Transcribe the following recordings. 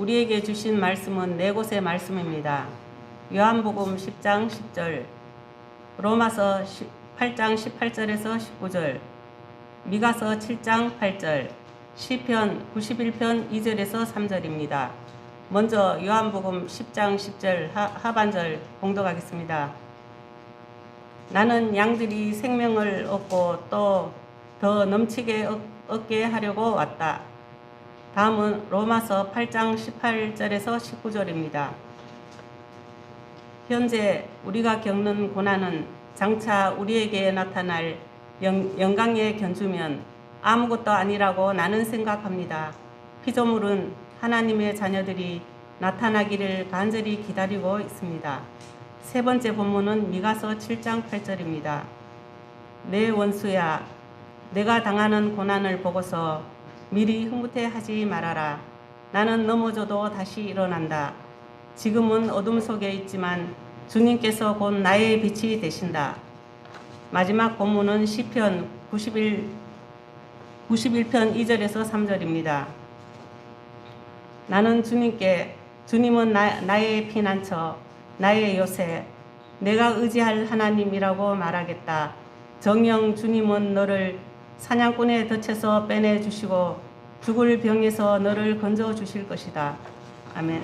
우리에게 주신 말씀은 네 곳의 말씀입니다. 요한복음 10장 10절, 로마서 8장 18절에서 19절, 미가서 7장 8절, 시편 91편 2절에서 3절입니다. 먼저 요한복음 10장 10절 하반절 봉독하겠습니다. 나는 양들이 생명을 얻고 또 더 넘치게 얻게 하려고 왔다. 다음은 로마서 8장 18절에서 19절입니다. 현재 우리가 겪는 고난은 장차 우리에게 나타날 영광의 견주면 아무것도 아니라고 나는 생각합니다. 피조물은 하나님의 자녀들이 나타나기를 간절히 기다리고 있습니다. 세 번째 본문은 미가서 7장 8절입니다. 내 원수야, 내가 당하는 고난을 보고서 미리 흐뭇해하지 말아라. 나는 넘어져도 다시 일어난다. 지금은 어둠 속에 있지만 주님께서 곧 나의 빛이 되신다. 마지막 본문은 시편 91편 2절에서 3절입니다. 나는 주님은 나의 피난처, 나의 요새, 내가 의지할 하나님이라고 말하겠다. 정녕 주님은 너를 사냥꾼의 덫에서 빼내주시고 죽을 병에서 너를 건져주실 것이다. 아멘.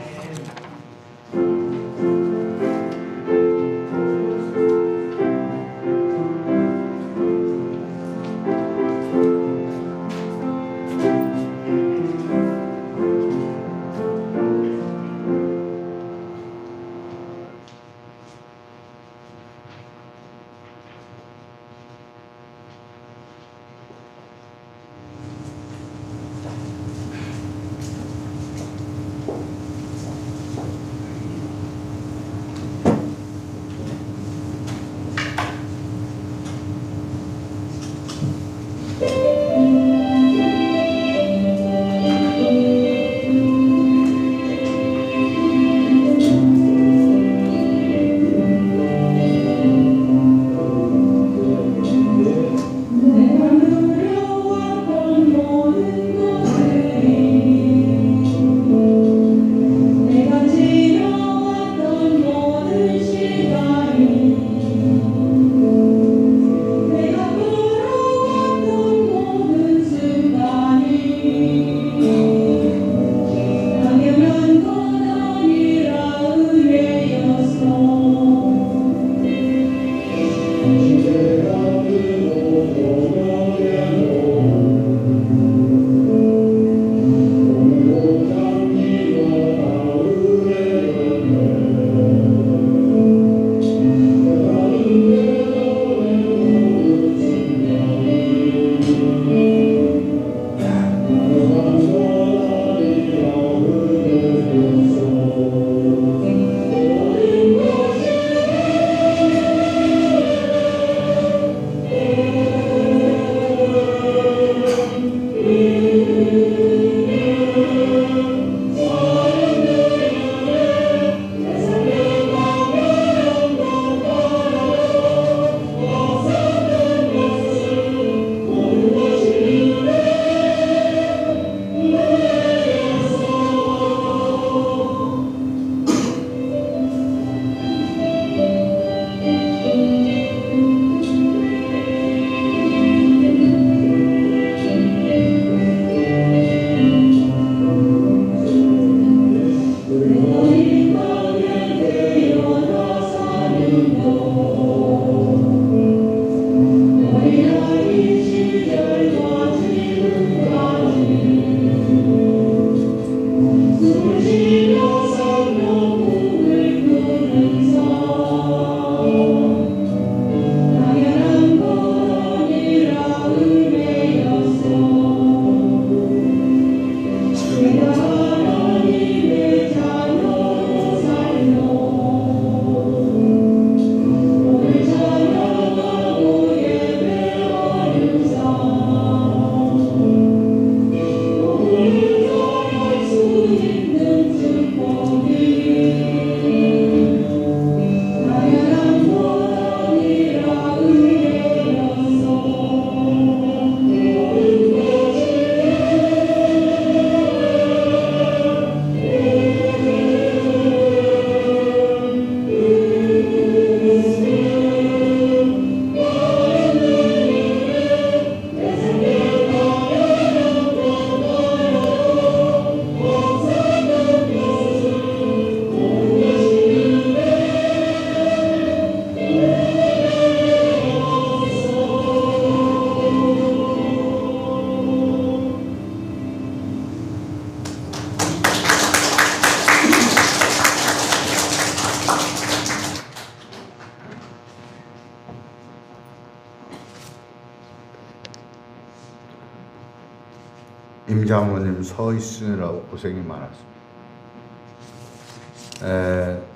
김장모님 서 있으느라고 고생이 많았습니다.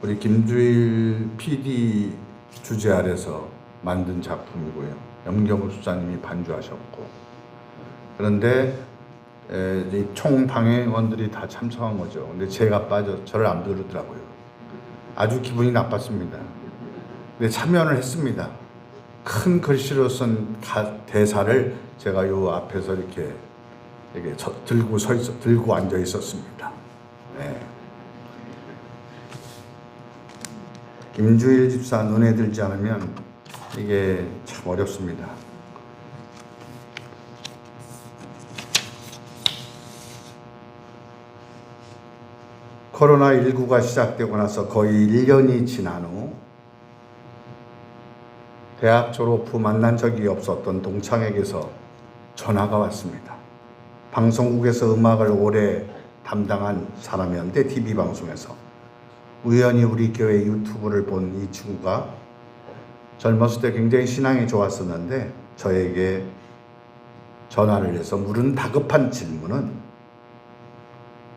우리 김주일 PD 주제 아래서 만든 작품이고요. 염경우 수사님이 반주하셨고, 그런데 이 총 방해원들이 다 참석한 거죠. 근데 제가 저를 안 부르더라고요. 아주 기분이 나빴습니다. 근데 참여를 했습니다. 큰 글씨로 쓴 대사를 제가 요 앞에서 이렇게 들고 앉아 있었습니다. 네. 김주일 집사 눈에 들지 않으면 이게 참 어렵습니다. 코로나19가 시작되고 나서 거의 1년이 지난 후 대학 졸업 후 만난 적이 없었던 동창에게서 전화가 왔습니다. 방송국에서 음악을 오래 담당한 사람이었는데 TV방송에서 우연히 우리 교회 유튜브를 본 이 친구가 젊었을 때 굉장히 신앙이 좋았었는데 저에게 전화를 해서 물은 다급한 질문은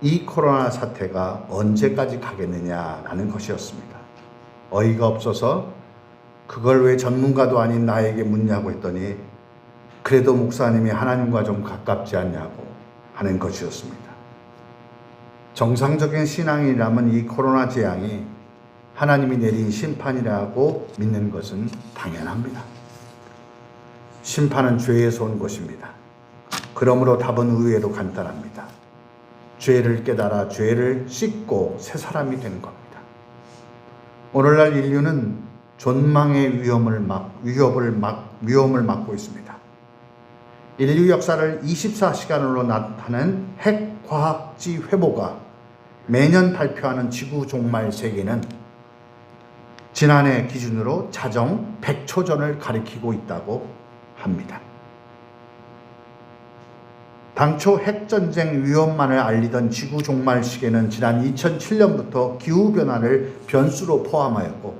이 코로나 사태가 언제까지 가겠느냐라는 것이었습니다. 어이가 없어서 그걸 왜 전문가도 아닌 나에게 묻냐고 했더니 그래도 목사님이 하나님과 좀 가깝지 않냐고 하는 것이었습니다. 정상적인 신앙이라면 이 코로나 재앙이 하나님이 내린 심판이라고 믿는 것은 당연합니다. 심판은 죄에서 온 것입니다. 그러므로 답은 의외로 간단합니다. 죄를 깨달아 죄를 씻고 새 사람이 되는 겁니다. 오늘날 인류는 존망의 위험을 맞고 있습니다. 인류 역사를 24시간으로 나타낸 핵과학지 회보가 매년 발표하는 지구 종말 세계는 지난해 기준으로 자정 100초 전을 가리키고 있다고 합니다. 당초 핵전쟁 위험만을 알리던 지구 종말 시계는 지난 2007년부터 기후변화를 변수로 포함하였고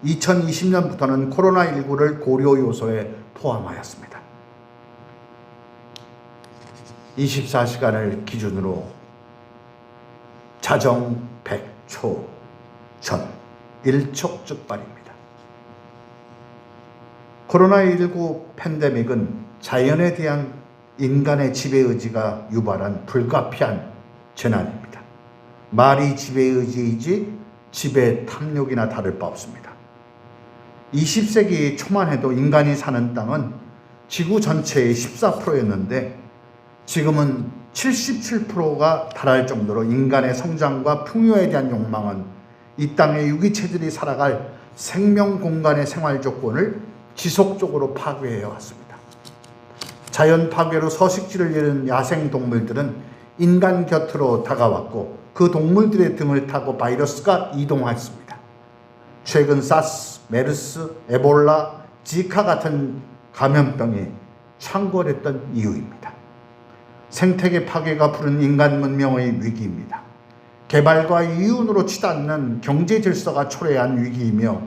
2020년부터는 코로나19를 고려 요소에 포함하였습니다. 24시간을 기준으로 자정 100초 전 일촉즉발입니다. 코로나19 팬데믹은 자연에 대한 인간의 지배의지가 유발한 불가피한 재난입니다. 말이 지배의지이지 지배 탐욕이나 다를 바 없습니다. 20세기 초만 해도 인간이 사는 땅은 지구 전체의 14%였는데 지금은 77%가 달할 정도로 인간의 성장과 풍요에 대한 욕망은 이 땅의 유기체들이 살아갈 생명 공간의 생활 조건을 지속적으로 파괴해 왔습니다. 자연 파괴로 서식지를 잃은 야생 동물들은 인간 곁으로 다가왔고 그 동물들의 등을 타고 바이러스가 이동했습니다. 최근 사스, 메르스, 에볼라, 지카 같은 감염병이 창궐했던 이유입니다. 생태계 파괴가 부른 인간 문명의 위기입니다. 개발과 이윤으로 치닫는 경제 질서가 초래한 위기이며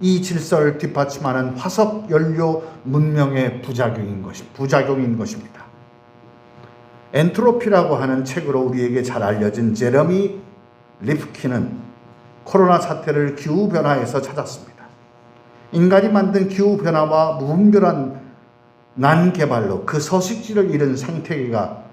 이 질서를 뒷받침하는 화석 연료 문명의 부작용인 것입니다. 엔트로피라고 하는 책으로 우리에게 잘 알려진 제러미 리프킨은 코로나 사태를 기후변화에서 찾았습니다. 인간이 만든 기후변화와 무분별한 난개발로 그 서식지를 잃은 생태계가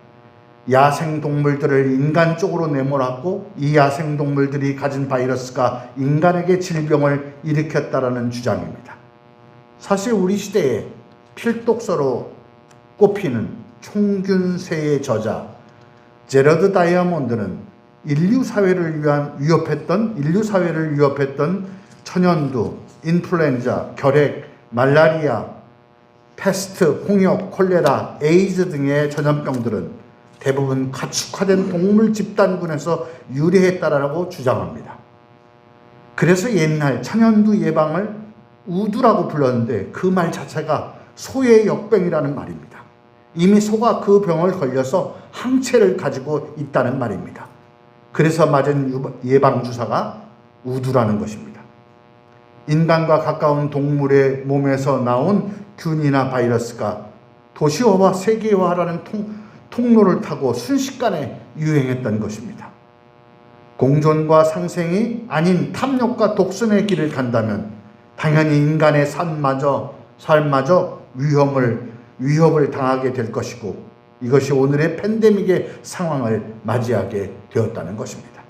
야생동물들을 인간 쪽으로 내몰았고 이 야생동물들이 가진 바이러스가 인간에게 질병을 일으켰다라는 주장입니다. 사실 우리 시대에 필독서로 꼽히는 총균세의 저자 제러드 다이아몬드는 인류 사회를 위협했던 천연두, 인플루엔자, 결핵, 말라리아, 패스트, 홍역, 콜레라, 에이즈 등의 전염병들은 대부분 가축화된 동물 집단군에서 유래했다라고 주장합니다. 그래서 옛날 천연두 예방을 우두라고 불렀는데 그 말 자체가 소의 역병이라는 말입니다. 이미 소가 그 병을 걸려서 항체를 가지고 있다는 말입니다. 그래서 맞은 예방주사가 우두라는 것입니다. 인간과 가까운 동물의 몸에서 나온 균이나 바이러스가 도시화와 세계화라는 통로를 타고 순식간에 유행했던 것입니다. 공존과 상생이 아닌 탐욕과 독선의 길을 간다면 당연히 인간의 삶마저 위협을 당하게 될 것이고, 이것이 오늘의 팬데믹의 상황을 맞이하게 되었다는 것입니다.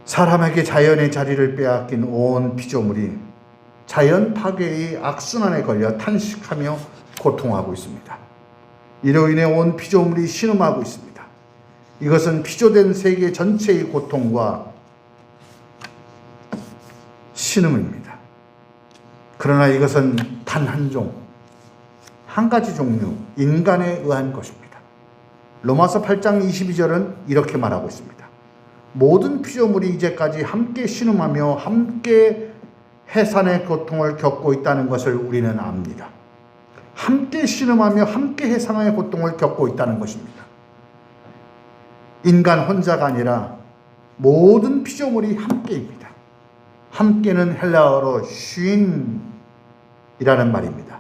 사람에게 자연의 자리를 빼앗긴 온 피조물이 자연 파괴의 악순환에 걸려 탄식하며 고통하고 있습니다. 이로 인해 온 피조물이 신음하고 있습니다. 이것은 피조된 세계 전체의 고통과 신음입니다. 그러나 이것은 단 한 가지 종류, 인간에 의한 것입니다. 로마서 8장 22절은 이렇게 말하고 있습니다. 모든 피조물이 이제까지 함께 신음하며 함께 해산의 고통을 겪고 있다는 것을 우리는 압니다. 함께 신음하며 함께 해산의 고통을 겪고 있다는 것입니다. 인간 혼자가 아니라 모든 피조물이 함께입니다. 함께는 헬라어로 쉰이라는 말입니다.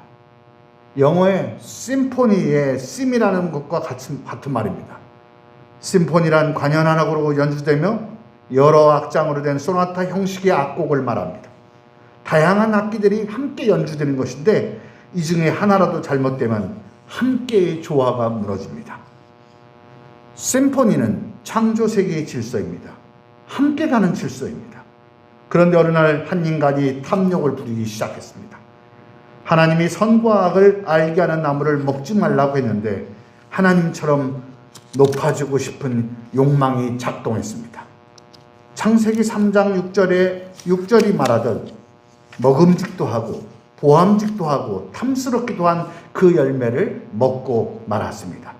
영어의 심포니의 심이라는 것과 같은 말입니다. 심포니란 관현악으로 연주되며 여러 악장으로 된 소나타 형식의 악곡을 말합니다. 다양한 악기들이 함께 연주되는 것인데 이 중에 하나라도 잘못되면 함께의 조화가 무너집니다. 심포니는 창조세계의 질서입니다. 함께 가는 질서입니다. 그런데 어느 날 한 인간이 탐욕을 부리기 시작했습니다. 하나님이 선과 악을 알게 하는 나무를 먹지 말라고 했는데 하나님처럼 높아지고 싶은 욕망이 작동했습니다. 창세기 3장 6절이 말하던 먹음직도 하고 보암직도 하고 탐스럽기도 한 그 열매를 먹고 말았습니다.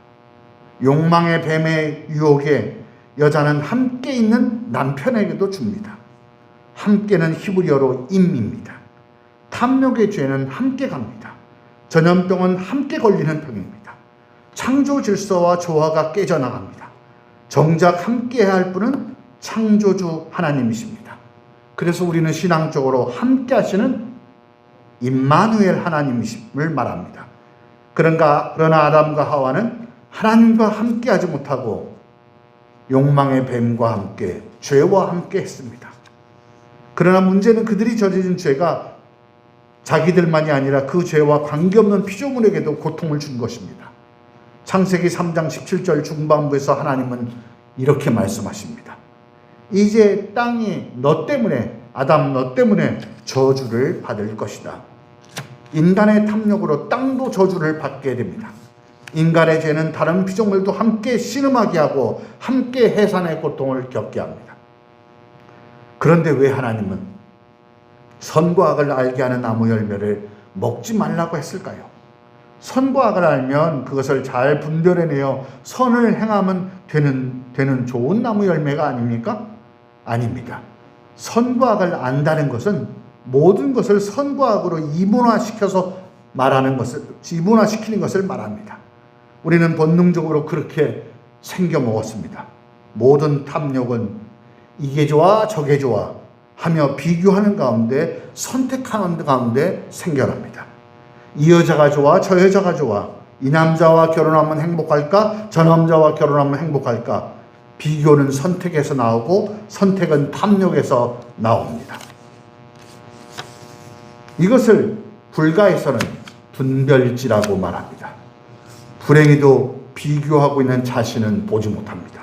욕망의 뱀의 유혹에 여자는 함께 있는 남편에게도 줍니다. 함께는 히브리어로 임입니다. 탐욕의 죄는 함께 갑니다. 전염병은 함께 걸리는 병입니다. 창조 질서와 조화가 깨져나갑니다. 정작 함께해야 할 분은 창조주 하나님이십니다. 그래서 우리는 신앙적으로 함께 하시는 임마누엘 하나님이심을 말합니다. 그러나 아담과 하와는 하나님과 함께 하지 못하고 욕망의 뱀과 함께 죄와 함께 했습니다. 그러나 문제는 그들이 저지른 죄가 자기들만이 아니라 그 죄와 관계없는 피조물에게도 고통을 준 것입니다. 창세기 3장 17절 중반부에서 하나님은 이렇게 말씀하십니다. 이제 땅이 아담 너 때문에 저주를 받을 것이다. 인간의 탐욕으로 땅도 저주를 받게 됩니다. 인간의 죄는 다른 피조물도 함께 신음하게 하고 함께 해산의 고통을 겪게 합니다. 그런데 왜 하나님은 선과 악을 알게 하는 나무 열매를 먹지 말라고 했을까요? 선과 악을 알면 그것을 잘 분별해내어 선을 행하면 되는 좋은 나무 열매가 아닙니까? 아닙니다. 선과 악을 안다는 것은 모든 것을 선과 악으로 이분화시키는 것을 말합니다. 우리는 본능적으로 그렇게 생겨 먹었습니다. 모든 탐욕은 이게 좋아 저게 좋아 하며 비교하는 가운데 선택하는 가운데 생겨납니다. 이 여자가 좋아 저 여자가 좋아, 이 남자와 결혼하면 행복할까 저 남자와 결혼하면 행복할까. 비교는 선택에서 나오고 선택은 탐욕에서 나옵니다. 이것을 불가에서는 분별지라고 말합니다. 불행히도 비교하고 있는 자신은 보지 못합니다.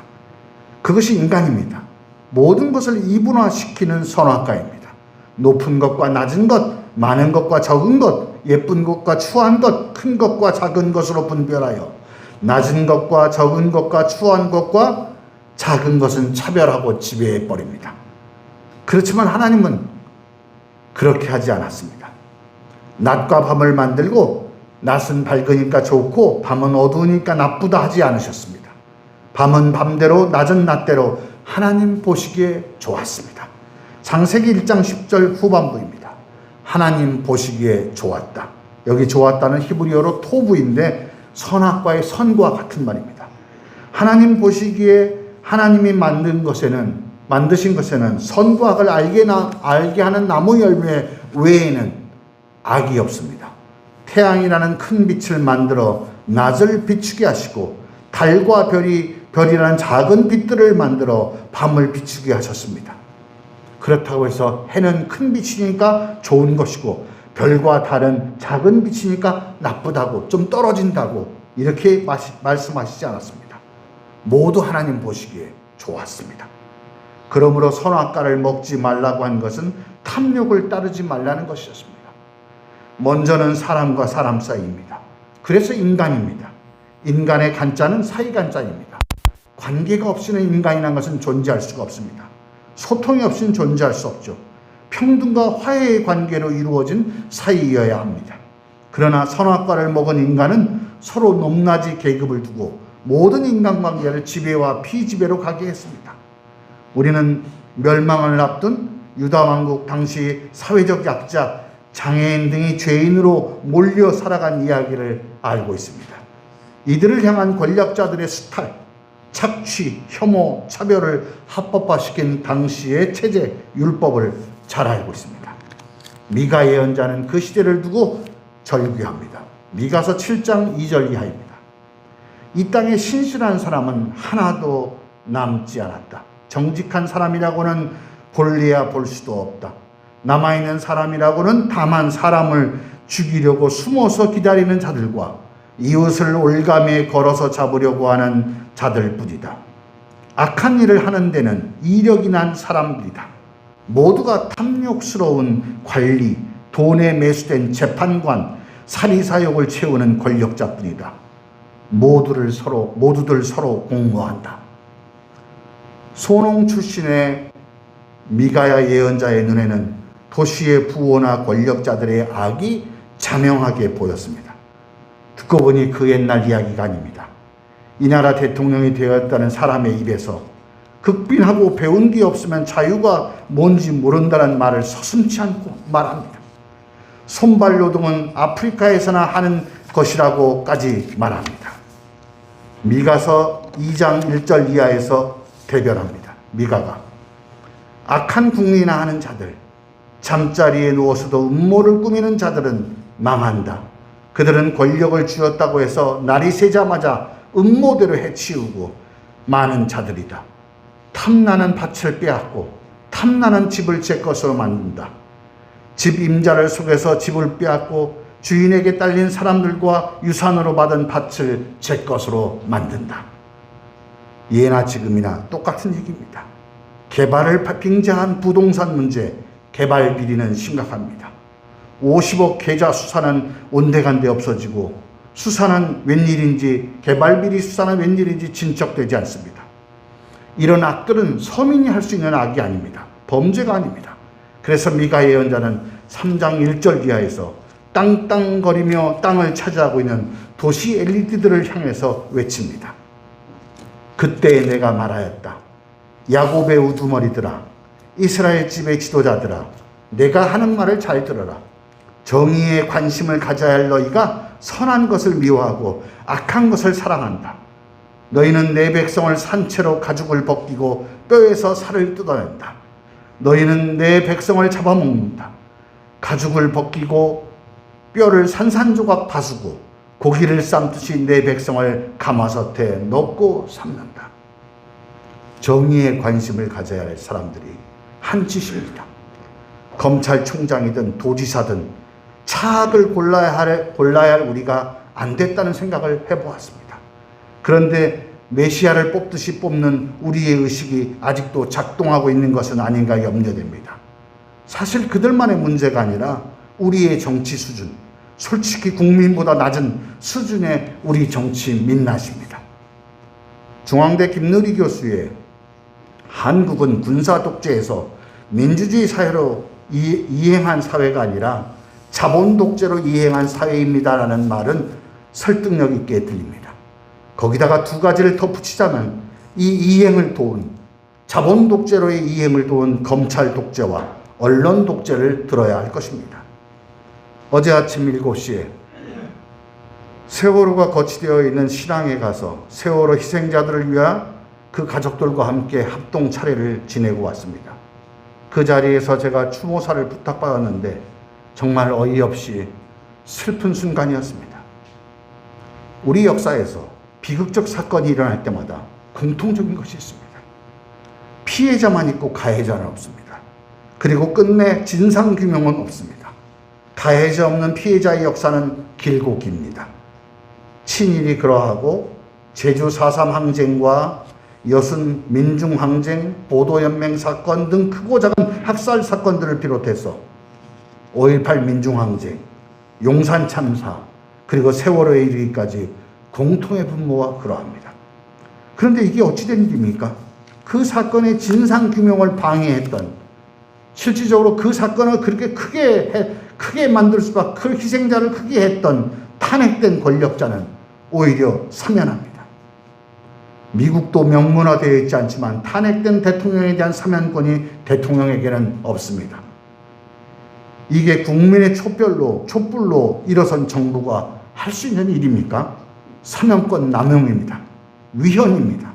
그것이 인간입니다. 모든 것을 이분화시키는 선악과입니다. 높은 것과 낮은 것, 많은 것과 적은 것, 예쁜 것과 추한 것, 큰 것과 작은 것으로 분별하여 낮은 것과 적은 것과 추한 것과 작은 것은 차별하고 지배해버립니다. 그렇지만 하나님은 그렇게 하지 않았습니다. 낮과 밤을 만들고 낮은 밝으니까 좋고 밤은 어두우니까 나쁘다 하지 않으셨습니다. 밤은 밤대로 낮은 낮대로 하나님 보시기에 좋았습니다. 창세기 1장 10절 후반부입니다. 하나님 보시기에 좋았다. 여기 좋았다는 히브리어로 토부인데 선악과의 선과 같은 말입니다. 하나님 보시기에 하나님이 만드신 것에는 선과 악을 알게 하는 나무 열매 외에는 악이 없습니다. 태양이라는 큰 빛을 만들어 낮을 비추게 하시고 달과 별이라는 작은 빛들을 만들어 밤을 비추게 하셨습니다. 그렇다고 해서 해는 큰 빛이니까 좋은 것이고 별과 달은 작은 빛이니까 나쁘다고 좀 떨어진다고 이렇게 말씀하시지 않았습니다. 모두 하나님 보시기에 좋았습니다. 그러므로 선악과를 먹지 말라고 한 것은 탐욕을 따르지 말라는 것이었습니다. 먼저는 사람과 사람 사이입니다. 그래서 인간입니다. 인간의 간자는 사이간자입니다. 관계가 없이는 인간이라는 것은 존재할 수가 없습니다. 소통이 없이는 존재할 수 없죠. 평등과 화해의 관계로 이루어진 사이여야 합니다. 그러나 선악과를 먹은 인간은 서로 높낮이 계급을 두고 모든 인간관계를 지배와 피지배로 가게 했습니다. 우리는 멸망을 앞둔 유다왕국 당시 사회적 약자, 장애인 등이 죄인으로 몰려 살아간 이야기를 알고 있습니다. 이들을 향한 권력자들의 수탈, 착취, 혐오, 차별을 합법화시킨 당시의 체제, 율법을 잘 알고 있습니다. 미가 예언자는 그 시대를 두고 절규합니다. 미가서 7장 2절 이하입니다. 이 땅에 신실한 사람은 하나도 남지 않았다. 정직한 사람이라고는 볼래야 볼 수도 없다. 남아있는 사람이라고는 다만 사람을 죽이려고 숨어서 기다리는 자들과 이웃을 올가매에 걸어서 잡으려고 하는 자들 뿐이다. 악한 일을 하는 데는 이력이 난 사람들이다. 모두가 탐욕스러운 관리, 돈에 매수된 재판관, 사리사욕을 채우는 권력자뿐이다. 모두들 서로 공모한다. 소농 출신의 미가야 예언자의 눈에는 도시의 부호나 권력자들의 악이 자명하게 보였습니다. 듣고 보니 그 옛날 이야기가 아닙니다. 이 나라 대통령이 되었다는 사람의 입에서 극빈하고 배운 게 없으면 자유가 뭔지 모른다는 말을 서슴지 않고 말합니다. 손발 노동은 아프리카에서나 하는 것이라고까지 말합니다. 미가서 2장 1절 이하에서 대변합니다. 미가가 악한 궁리나 하는 자들, 잠자리에 누워서도 음모를 꾸미는 자들은 망한다. 그들은 권력을 쥐었다고 해서 날이 새자마자 음모대로 해치우고 많은 자들이다. 탐나는 밭을 빼앗고 탐나는 집을 제 것으로 만든다. 집 임자를 속여서 집을 빼앗고 주인에게 딸린 사람들과 유산으로 받은 밭을 제 것으로 만든다. 예나 지금이나 똑같은 얘기입니다. 개발을 빙자한 부동산 문제, 개발 비리는 심각합니다. 50억 계좌 수사는 온데간데 없어지고 수사는 웬일인지 개발 비리 수사는 웬일인지 진척되지 않습니다. 이런 악들은 서민이 할 수 있는 악이 아닙니다. 범죄가 아닙니다. 그래서 미가 예언자는 3장 1절 이하에서 땅땅거리며 땅을 차지하고 있는 도시 엘리트들을 향해서 외칩니다. 그때 내가 말하였다. 야곱의 우두머리들아, 이스라엘 집의 지도자들아, 내가 하는 말을 잘 들어라. 정의에 관심을 가져야 할 너희가 선한 것을 미워하고 악한 것을 사랑한다. 너희는 내 백성을 산채로 가죽을 벗기고 뼈에서 살을 뜯어낸다. 너희는 내 백성을 잡아먹는다. 가죽을 벗기고 뼈를 산산조각 다수고 고기를 삶듯이 내 백성을 가마솥에 넣고 삶는다. 정의에 관심을 가져야 할 사람들이 한 짓입니다. 검찰총장이든 도지사든 차악을 골라야 할 우리가 안 됐다는 생각을 해보았습니다. 그런데 메시아를 뽑듯이 뽑는 우리의 의식이 아직도 작동하고 있는 것은 아닌가 염려됩니다. 사실 그들만의 문제가 아니라 우리의 정치 수준, 솔직히 국민보다 낮은 수준의 우리 정치 민낯입니다. 중앙대 김누리 교수의 한국은 군사 독재에서 민주주의 사회로 이행한 사회가 아니라 자본 독재로 이행한 사회입니다라는 말은 설득력 있게 들립니다. 거기다가 두 가지를 덧붙이자면 이 이행을 도운 자본 독재로의 이행을 도운 검찰 독재와 언론 독재를 들어야 할 것입니다. 어제 아침 7시에 세월호가 거치되어 있는 신항에 가서 세월호 희생자들을 위한 그 가족들과 함께 합동 차례를 지내고 왔습니다. 그 자리에서 제가 추모사를 부탁받았는데 정말 어이없이 슬픈 순간이었습니다. 우리 역사에서 비극적 사건이 일어날 때마다 공통적인 것이 있습니다. 피해자만 있고 가해자는 없습니다. 그리고 끝내 진상규명은 없습니다. 가해자 없는 피해자의 역사는 길고 깁니다. 친일이 그러하고 제주 4.3 항쟁과 여순 민중항쟁, 보도연맹 사건 등 크고 작은 학살 사건들을 비롯해서 5.18 민중항쟁, 용산 참사, 그리고 세월호에 이르기까지 공통의 분모가 그러합니다. 그런데 이게 어찌된 일입니까? 그 사건의 진상규명을 방해했던, 실질적으로 그 사건을 그렇게 크게 만들 수밖에, 그 희생자를 크게 했던 탄핵된 권력자는 오히려 사면합니다. 미국도 명문화되어 있지 않지만 탄핵된 대통령에 대한 사면권이 대통령에게는 없습니다. 이게 국민의 촛불로 일어선 정부가 할 수 있는 일입니까? 사면권 남용입니다. 위헌입니다.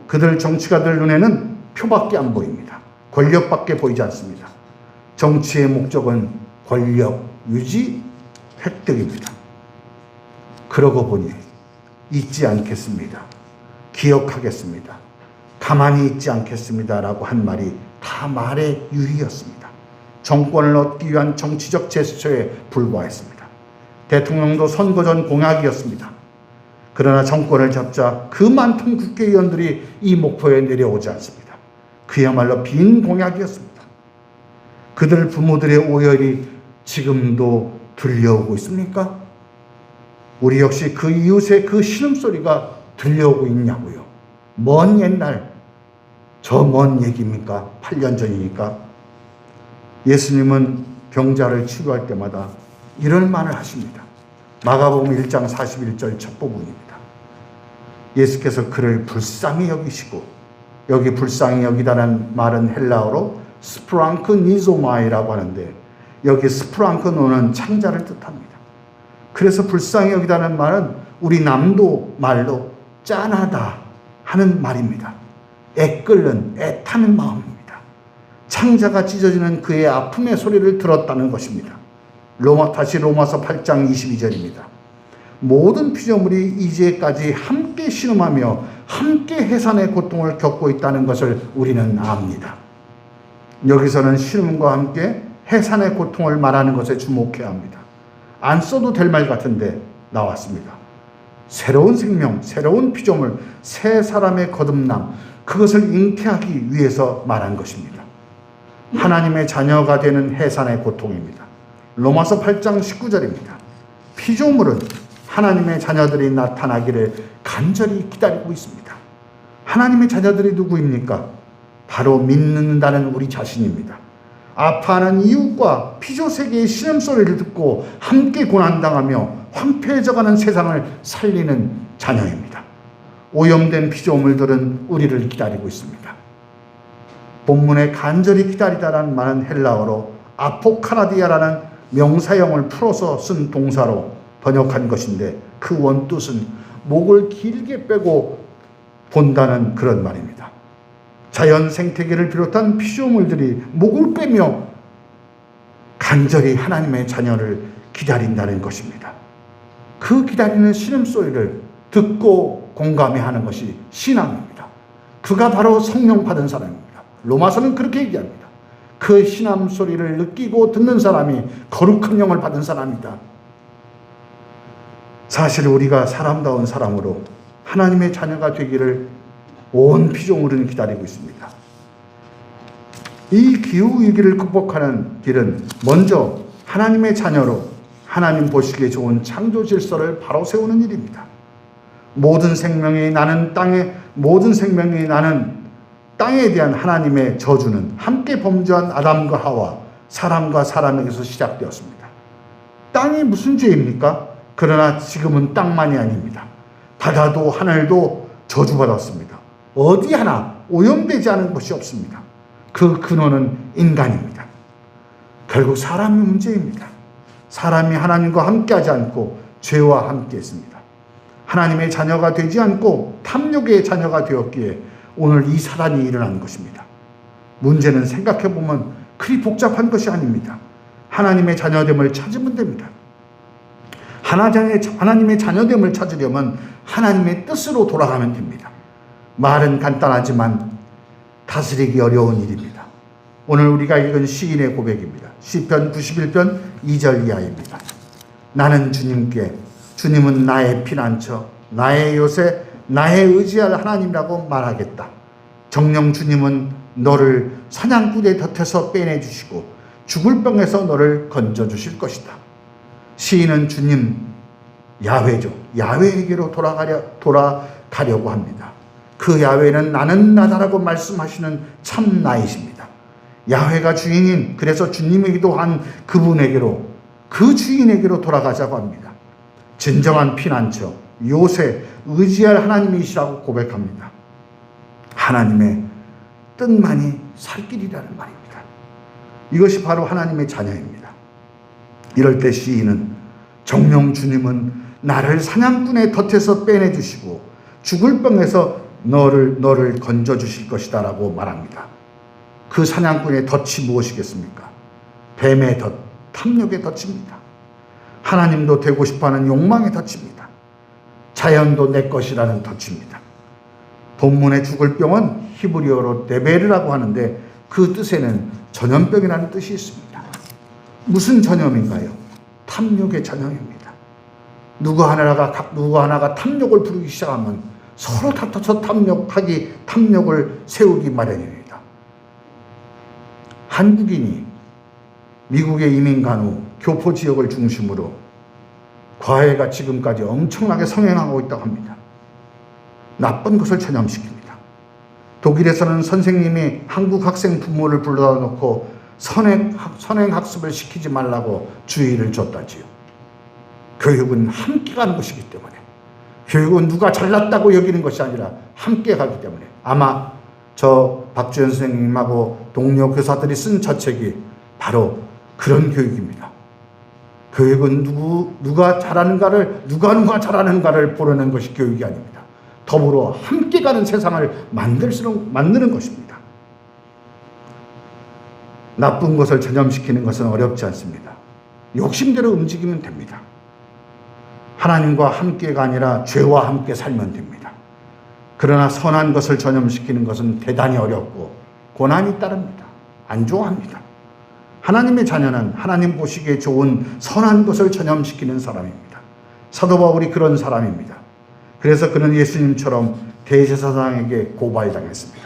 그들 정치가들 눈에는 표밖에 안 보입니다. 권력밖에 보이지 않습니다. 정치의 목적은 권력 유지, 획득입니다. 그러고 보니 잊지 않겠습니다. 기억하겠습니다. 가만히 있지 않겠습니다. 라고 한 말이 다 말의 유희였습니다. 정권을 얻기 위한 정치적 제스처에 불과했습니다. 대통령도 선거 전 공약이었습니다. 그러나 정권을 잡자 그 많던 국회의원들이 이 목표에 내려오지 않습니다. 그야말로 빈 공약이었습니다. 그들 부모들의 오열이 지금도 들려오고 있습니까? 우리 역시 그 이웃의 그 신음소리가 들려오고 있냐고요. 먼 옛날, 저 먼 얘기입니까? 8년 전이니까. 예수님은 병자를 치료할 때마다 이런 말을 하십니다. 마가복음 1장 41절 첫 부분입니다. 예수께서 그를 불쌍히 여기시고, 여기 불쌍히 여기다는 말은 헬라어로 스프랑크니조마이라고 하는데, 여기 스프랑크노는 창자를 뜻합니다. 그래서 불쌍히 여기다는 말은 우리 남도 말로 짠하다 하는 말입니다. 애끓는, 애타는 마음입니다. 창자가 찢어지는 그의 아픔의 소리를 들었다는 것입니다. 다시 로마서 8장 22절입니다. 모든 피조물이 이제까지 함께 신음하며 함께 해산의 고통을 겪고 있다는 것을 우리는 압니다. 여기서는 신음과 함께 해산의 고통을 말하는 것에 주목해야 합니다. 안 써도 될 말 같은데 나왔습니다. 새로운 생명, 새로운 피조물, 새 사람의 거듭남, 그것을 잉태하기 위해서 말한 것입니다. 하나님의 자녀가 되는 해산의 고통입니다. 로마서 8장 19절입니다. 피조물은 하나님의 자녀들이 나타나기를 간절히 기다리고 있습니다. 하나님의 자녀들이 누구입니까? 바로 믿는다는 우리 자신입니다. 아파하는 이웃과 피조세계의 신음소리를 듣고 함께 고난당하며 황폐해져가는 세상을 살리는 자녀입니다. 오염된 피조물들은 우리를 기다리고 있습니다. 본문에 간절히 기다리다라는 말은 헬라어로 아포카라디아라는 명사형을 풀어서 쓴 동사로 번역한 것인데, 그 원뜻은 목을 길게 빼고 본다는 그런 말입니다. 자연 생태계를 비롯한 피조물들이 목을 빼며 간절히 하나님의 자녀를 기다린다는 것입니다. 그 기다리는 신음소리를 듣고 공감해하는 것이 신앙입니다. 그가 바로 성령 받은 사람입니다. 로마서는 그렇게 얘기합니다. 그 신음소리를 느끼고 듣는 사람이 거룩한 영을 받은 사람이다. 사실 우리가 사람다운 사람으로 하나님의 자녀가 되기를 온 피조물은 기다리고 있습니다. 이 기후위기를 극복하는 길은 먼저 하나님의 자녀로 하나님 보시기에 좋은 창조 질서를 바로 세우는 일입니다. 모든 생명이 나는 땅에 대한 하나님의 저주는 함께 범죄한 아담과 하와, 사람과 사람에게서 시작되었습니다. 땅이 무슨 죄입니까? 그러나 지금은 땅만이 아닙니다. 바다도 하늘도 저주받았습니다. 어디 하나 오염되지 않은 것이 없습니다. 그 근원은 인간입니다. 결국 사람의 문제입니다. 사람이 하나님과 함께하지 않고 죄와 함께했습니다. 하나님의 자녀가 되지 않고 탐욕의 자녀가 되었기에 오늘 이 사단이 일어난 것입니다. 문제는 생각해보면 그리 복잡한 것이 아닙니다. 하나님의 자녀됨을 찾으면 됩니다. 하나님의 자녀됨을 찾으려면 하나님의 뜻으로 돌아가면 됩니다. 말은 간단하지만 다스리기 어려운 일입니다. 오늘 우리가 읽은 시인의 고백입니다. 시편 91편 2절 이하입니다. 나는 주님께, 주님은 나의 피난처, 나의 요새, 나의 의지할 하나님이라고 말하겠다. 정녕 주님은 너를 사냥꾼의 곁에서 빼내주시고 죽을 병에서 너를 건져주실 것이다. 시인은 주님, 야훼죠. 야훼에게로 돌아가려고 합니다. 그 야훼는 나는 나다라고 말씀하시는 참 나이십니다. 야훼가 주인인, 그래서 주님이기도 한 그분에게로, 그 주인에게로 돌아가자고 합니다. 진정한 피난처, 요새, 의지할 하나님이시라고 고백합니다. 하나님의 뜻만이 살 길이라는 말입니다. 이것이 바로 하나님의 자녀입니다. 이럴 때 시인은 정녕 주님은 나를 사냥꾼의 덫에서 빼내주시고 죽을 병에서 너를 건져주실 것이다 라고 말합니다. 그 사냥꾼의 덫이 무엇이겠습니까? 뱀의 덫, 탐욕의 덫입니다. 하나님도 되고 싶어하는 욕망의 덫입니다. 자연도 내 것이라는 덫입니다. 본문의 죽을 병은 히브리어로 데베르라고 하는데 그 뜻에는 전염병이라는 뜻이 있습니다. 무슨 전염인가요? 탐욕의 전염입니다. 누구 하나가 탐욕을 부르기 시작하면 서로 다퉈서 탐욕을 세우기 마련입니다. 한국인이 미국에 이민 간 후 교포 지역을 중심으로 과외가 지금까지 엄청나게 성행하고 있다고 합니다. 나쁜 것을 전염시킵니다. 독일에서는 선생님이 한국 학생 부모를 불러다 놓고 선행학습을 시키지 말라고 주의를 줬다지요. 교육은 함께 가는 것이기 때문에, 교육은 누가 잘났다고 여기는 것이 아니라 함께 가기 때문에, 아마 저 박주현 선생님하고 동료 교사들이 쓴 저 책이 바로 그런 교육입니다. 교육은 누가 잘하는가를 보려는 것이 교육이 아닙니다. 더불어 함께 가는 세상을 만드는 것입니다. 나쁜 것을 전염시키는 것은 어렵지 않습니다. 욕심대로 움직이면 됩니다. 하나님과 함께가 아니라 죄와 함께 살면 됩니다. 그러나 선한 것을 전염시키는 것은 대단히 어렵고 고난이 따릅니다. 안 좋아합니다. 하나님의 자녀는 하나님 보시기에 좋은 선한 것을 전염시키는 사람입니다. 사도 바울이 그런 사람입니다. 그래서 그는 예수님처럼 대제사장에게 고발당했습니다.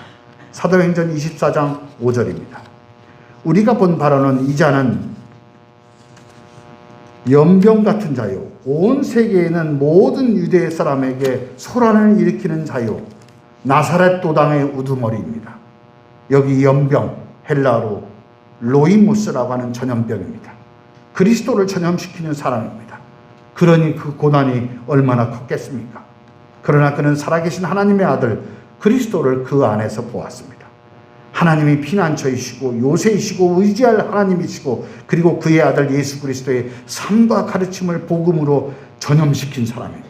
사도행전 24장 5절입니다. 우리가 본 바로는 이 자는 연병 같은 자요, 온 세계에는 모든 유대 사람에게 소란을 일으키는 자요, 나사렛 도당의 우두머리입니다. 여기 연병, 헬라어로 로이무스라고 하는 전염병입니다. 그리스도를 전염시키는 사람입니다. 그러니 그 고난이 얼마나 컸겠습니까? 그러나 그는 살아계신 하나님의 아들 그리스도를 그 안에서 보았습니다. 하나님이 피난처이시고 요새이시고 의지할 하나님이시고 그리고 그의 아들 예수 그리스도의 삶과 가르침을 복음으로 전염시킨 사람입니다.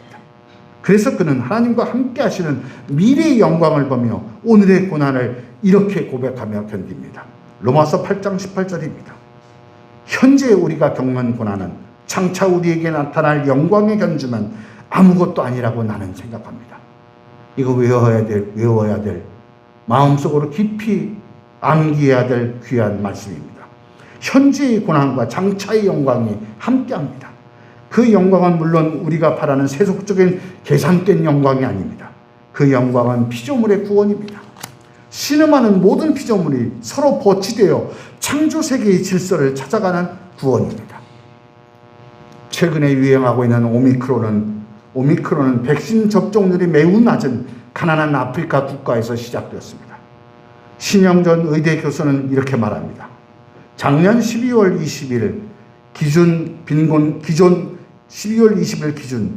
그래서 그는 하나님과 함께 하시는 미래의 영광을 보며 오늘의 고난을 이렇게 고백하며 견딥니다. 로마서 8장 18절입니다. 현재 우리가 겪는 고난은 장차 우리에게 나타날 영광의 견주면 아무것도 아니라고 나는 생각합니다. 이거 외워야 될 마음속으로 깊이 암기해야 될 귀한 말씀입니다. 현재의 고난과 장차의 영광이 함께합니다. 그 영광은 물론 우리가 바라는 세속적인 계산된 영광이 아닙니다. 그 영광은 피조물의 구원입니다. 신음하는 모든 피조물이 서로 버치되어 창조세계의 질서를 찾아가는 구원입니다. 최근에 유행하고 있는 오미크론은 백신 접종률이 매우 낮은 가난한 아프리카 국가에서 시작되었습니다. 신영전 의대 교수는 이렇게 말합니다. 작년 12월 20일 기준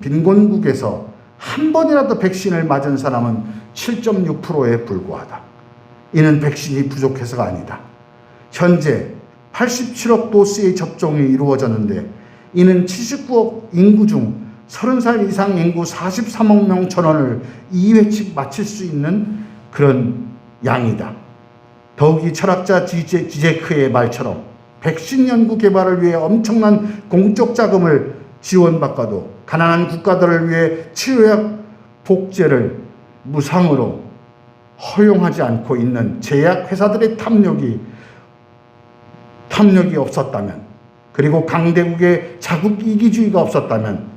빈곤국에서 한 번이라도 백신을 맞은 사람은 7.6%에 불과하다. 이는 백신이 부족해서가 아니다. 현재 87억 도스의 접종이 이루어졌는데 이는 79억 인구 중 30살 이상 인구 43억 명 전원을 2회씩 맞힐 수 있는 그런 양이다. 더욱이 철학자 지제크의 말처럼 백신 연구 개발을 위해 엄청난 공적 자금을 지원받고도 가난한 국가들을 위해 치료약 복제를 무상으로 허용하지 않고 있는 제약회사들의 탐욕이 없었다면, 그리고 강대국의 자국 이기주의가 없었다면,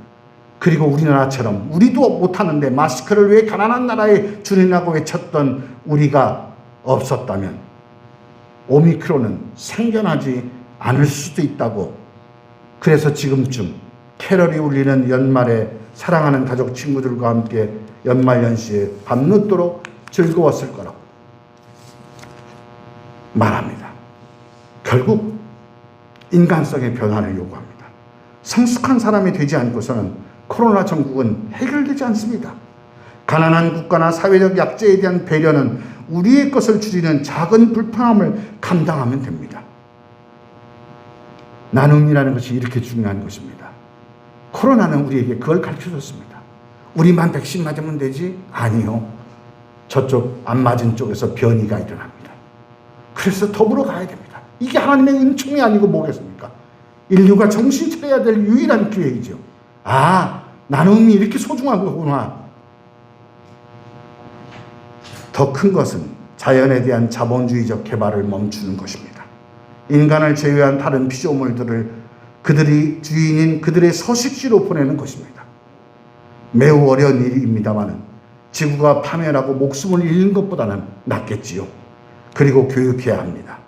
그리고 우리나라처럼 우리도 못하는데 마스크를 왜 가난한 나라에 주느냐고 외쳤던 우리가 없었다면 오미크론은 생겨나지 않을 수도 있다고. 그래서 지금쯤 캐럴이 울리는 연말에 사랑하는 가족 친구들과 함께 연말연시에 밤늦도록 즐거웠을 거라고 말합니다. 결국 인간성의 변화를 요구합니다. 성숙한 사람이 되지 않고서는 코로나 전국은 해결되지 않습니다. 가난한 국가나 사회적 약자에 대한 배려는 우리의 것을 줄이는 작은 불편함을 감당하면 됩니다. 나눔이라는 것이 이렇게 중요한 것입니다. 코로나는 우리에게 그걸 가르쳐줬습니다. 우리만 백신 맞으면 되지? 아니요. 저쪽 안 맞은 쪽에서 변이가 일어납니다. 그래서 더불어 가야 됩니다. 이게 하나님의 은총이 아니고 뭐겠습니까? 인류가 정신 차려야 될 유일한 기회이죠. 아, 나눔이 이렇게 소중한 거구나. 더 큰 것은 자연에 대한 자본주의적 개발을 멈추는 것입니다. 인간을 제외한 다른 피조물들을 그들이 주인인 그들의 서식지로 보내는 것입니다. 매우 어려운 일입니다만 지구가 파멸하고 목숨을 잃는 것보다는 낫겠지요. 그리고 교육해야 합니다.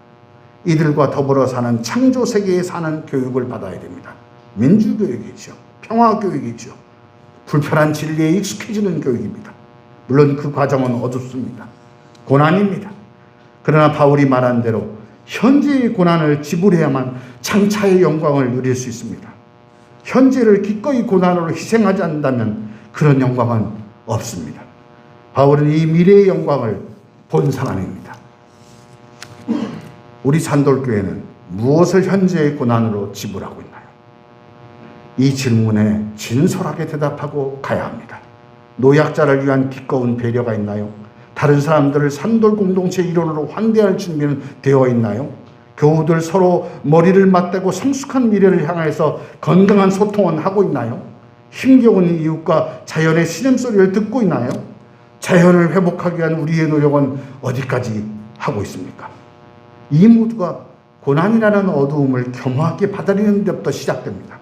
이들과 더불어 사는 창조 세계에 사는 교육을 받아야 됩니다. 민주교육이죠. 평화교육이죠. 불편한 진리에 익숙해지는 교육입니다. 물론 그 과정은 어둡습니다. 고난입니다. 그러나 바울이 말한 대로 현재의 고난을 지불해야만 장차의 영광을 누릴 수 있습니다. 현재를 기꺼이 고난으로 희생하지 않는다면 그런 영광은 없습니다. 바울은 이 미래의 영광을 본 사람입니다. 우리 산돌교회는 무엇을 현재의 고난으로 지불하고 있나요? 이 질문에 진솔하게 대답하고 가야 합니다. 노약자를 위한 기꺼운 배려가 있나요? 다른 사람들을 산돌 공동체 일원으로 환대할 준비는 되어 있나요? 교우들 서로 머리를 맞대고 성숙한 미래를 향해서 건강한 소통은 하고 있나요? 힘겨운 이웃과 자연의 신음소리를 듣고 있나요? 자연을 회복하기 위한 우리의 노력은 어디까지 하고 있습니까? 이 모두가 고난이라는 어두움을 겸허하게 받아들이는 데부터 시작됩니다.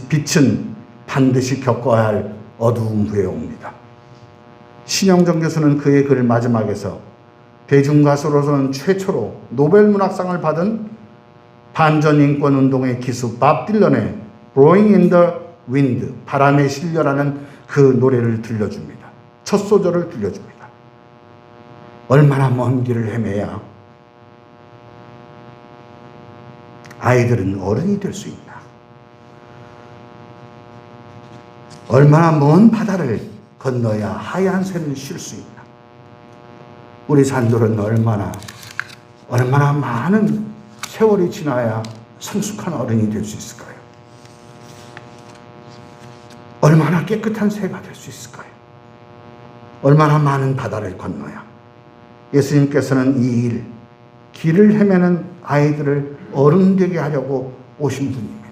빛은 반드시 겪어야 할 어두움 후에 옵니다. 신영정 교수는 그의 글 마지막에서 대중가수로서는 최초로 노벨문학상을 받은 반전인권운동의 기수 밥 딜런의 Blowing in the Wind, 바람에 실려라는 그 노래를 들려줍니다. 첫 소절을 들려줍니다. 얼마나 먼 길을 헤매야 아이들은 어른이 될 수 있나? 얼마나 먼 바다를 건너야 하얀 새를 쉴 수 있나? 우리 산돌은 얼마나 많은 세월이 지나야 성숙한 어른이 될 수 있을까요? 얼마나 깨끗한 새가 될 수 있을까요? 얼마나 많은 바다를 건너야? 예수님께서는 이 길을 헤매는 아이들을 어른 되게 하려고 오신 분입니다.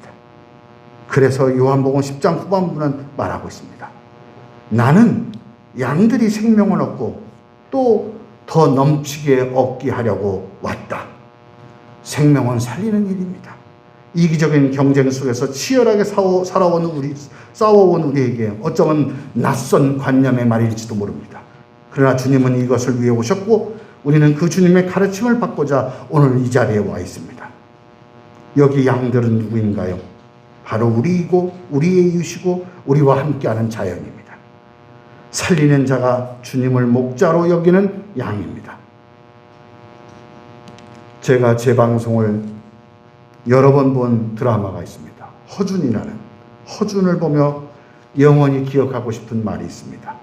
그래서 요한복음 10장 후반부는 말하고 있습니다. 나는 양들이 생명을 얻고 또 더 넘치게 얻게 하려고 왔다. 생명은 살리는 일입니다. 이기적인 경쟁 속에서 치열하게 싸워온 우리에게 어쩌면 낯선 관념의 말일지도 모릅니다. 그러나 주님은 이것을 위해 오셨고 우리는 그 주님의 가르침을 받고자 오늘 이 자리에 와 있습니다. 여기 양들은 누구인가요? 바로 우리이고 우리의 이웃이고 우리와 함께하는 자연입니다. 살리는 자가 주님을 목자로 여기는 양입니다. 제가 제 방송을 여러 번 본 드라마가 있습니다. 허준을 보며 영원히 기억하고 싶은 말이 있습니다.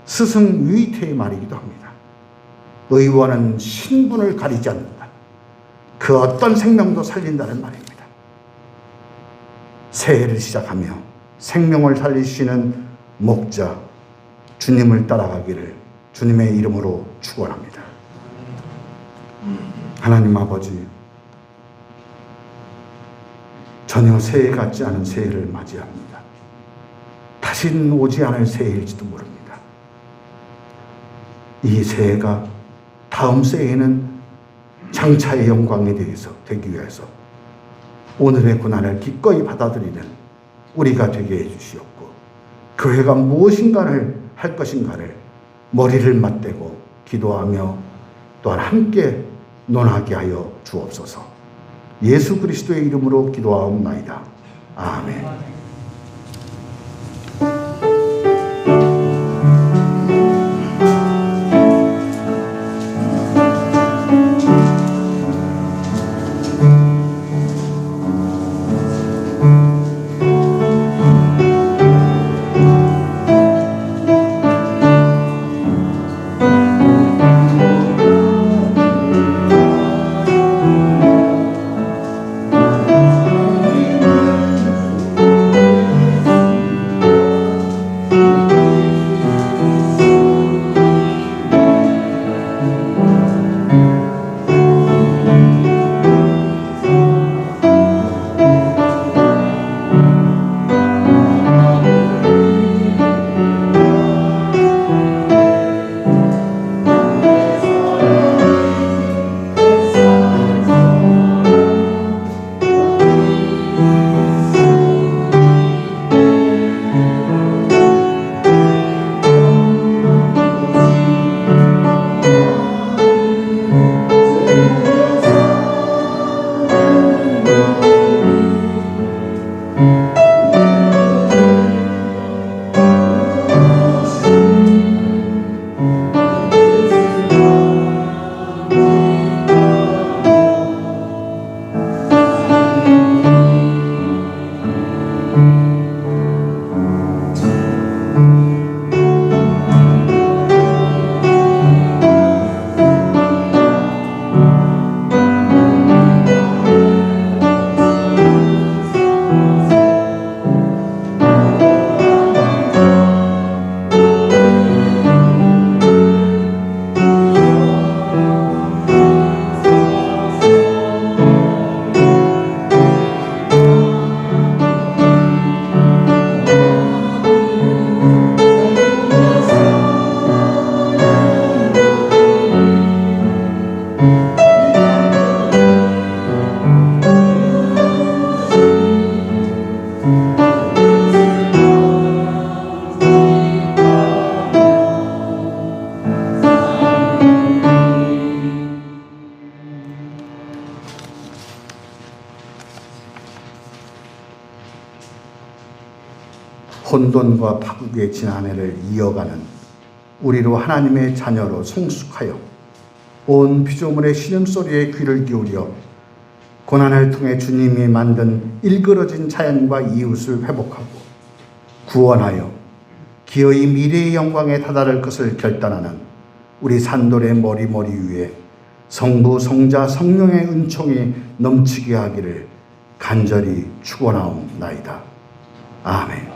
스승 유이태의 말이기도 합니다. 의원은 신분을 가리지 않는다. 그 어떤 생명도 살린다는 말입니다. 새해를 시작하며 생명을 살리시는 목자 주님을 따라가기를 주님의 이름으로 축원합니다. 하나님 아버지, 전혀 새해 같지 않은 새해를 맞이합니다. 다시는 오지 않을 새해일지도 모릅니다. 이 새해가 다음 새해에는 장차의 영광에 대해서 되기 위해서 오늘의 고난을 기꺼이 받아들이는 우리가 되게 해주시옵고, 교회가 무엇인가를 할 것인가를 머리를 맞대고 기도하며 또한 함께 논하게 하여 주옵소서. 예수 그리스도의 이름으로 기도하옵나이다. 아멘. 혼돈과 파국의 지난해를 이어가는 우리로 하나님의 자녀로 성숙하여 온 피조물의 신음소리에 귀를 기울여 고난을 통해 주님이 만든 일그러진 자연과 이웃을 회복하고 구원하여 기어이 미래의 영광에 다다를 것을 결단하는 우리 산돌의 머리머리 위에 성부, 성자, 성령의 은총이 넘치게 하기를 간절히 축원하옵나이다. 아멘.